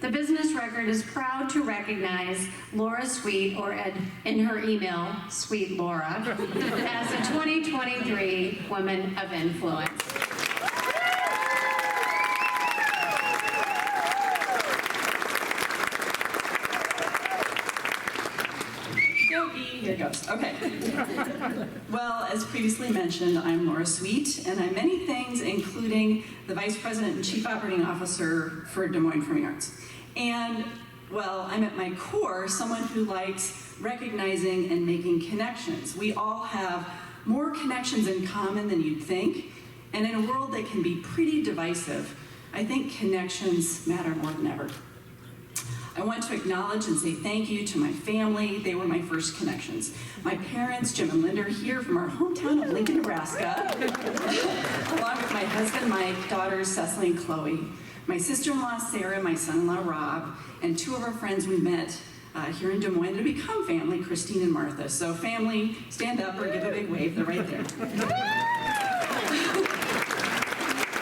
The Business Record is proud to recognize Laura Sweet, or in her email, Sweet Laura, as a 2023 Woman of Influence. Here goes. Okay. Well, as previously mentioned, I'm Laura Sweet, and I'm many things, including the Vice President and Chief Operating Officer for Des Moines Performing Arts. And, well, I'm at my core someone who likes recognizing and making connections. We all have more connections in common than you'd think, and in a world that can be pretty divisive, I think connections matter more than ever. I want to acknowledge and say thank you to my family. They were my first connections. My parents, Jim and Linda, are here from our hometown of Lincoln, Nebraska, along with my husband, Mike, daughters, Cecily and Chloe, my sister-in-law, Sarah, my son-in-law, Rob, and two of our friends we met here in Des Moines that have become family, Christine and Martha. So family, stand up or give a big wave. They're right there.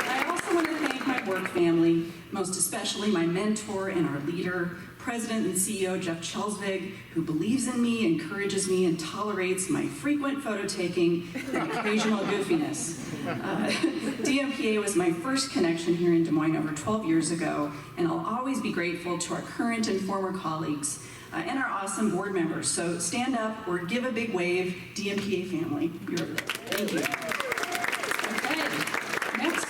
I also want to thank my work family, most especially my mentor and our leader, President and CEO Jeff Chelsvig, who believes in me, encourages me, and tolerates my frequent photo taking and occasional goofiness. DMPA was my first connection here in Des Moines over 12 years ago, and I'll always be grateful to our current and former colleagues and our awesome board members. So stand up or give a big wave, DMPA family. Thank you. Okay, next.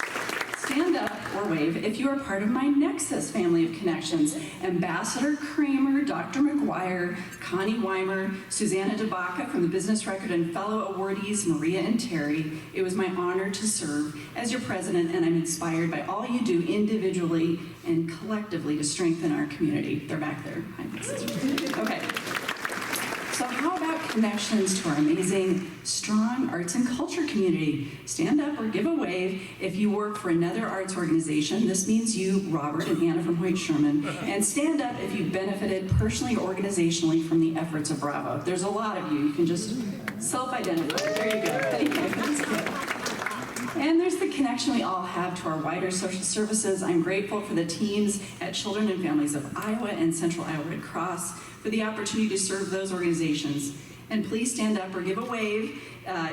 Stand up or wave if you are part of my Nexus family of connections. Ambassador Kramer, Dr. McGuire, Connie Weimer, Susanna DeBaca from the Business Record, and fellow awardees Maria and Terry. It was my honor to serve as your president, and I'm inspired by all you do individually and collectively to strengthen our community. They're back there. Hi, my sister. Okay. So how about connections to our amazing, strong arts and culture community? Stand up or give a wave if you work for another arts organization. This means you, Robert and Anna from Hoyt Sherman. And stand up if you've benefited personally or organizationally from the efforts of Bravo. There's a lot of you. You can just self-identify. There you go. Thank you. That's good. And there's the connection we all have to our wider social services. I'm grateful for the teams at Children and Families of Iowa and Central Iowa Red Cross for the opportunity to serve those organizations. And please stand up or give a wave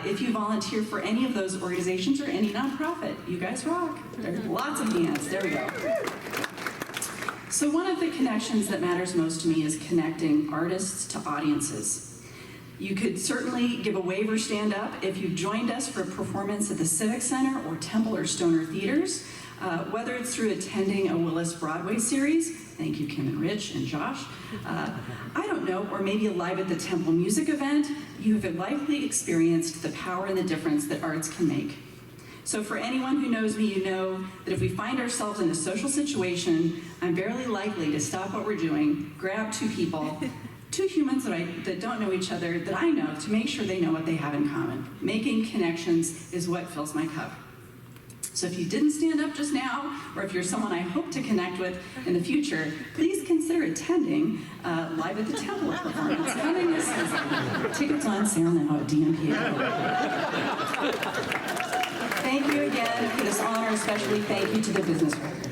if you volunteer for any of those organizations or any nonprofit. You guys rock. There's lots of hands. There we go. So one of the connections that matters most to me is connecting artists to audiences. You could certainly give a wave or stand up if you joined us for a performance at the Civic Center or Temple or Stoner Theaters, whether it's through attending a Willis Broadway series. Thank you, Kim and Rich and Josh. I don't know, or maybe a Live at the Temple music event. You have likely experienced the power and the difference that arts can make. So for anyone who knows me, you know that if we find ourselves in a social situation, I'm very likely to stop what we're doing, grab two people, two humans that don't know each other, that I know, to make sure they know what they have in common. Making connections is what fills my cup. So if you didn't stand up just now, or if you're someone I hope to connect with in the future, please consider attending Live at the Temple performance coming this season. Tickets on sale now at DMPA. Thank you again for this honor, especially thank you to the Business Record.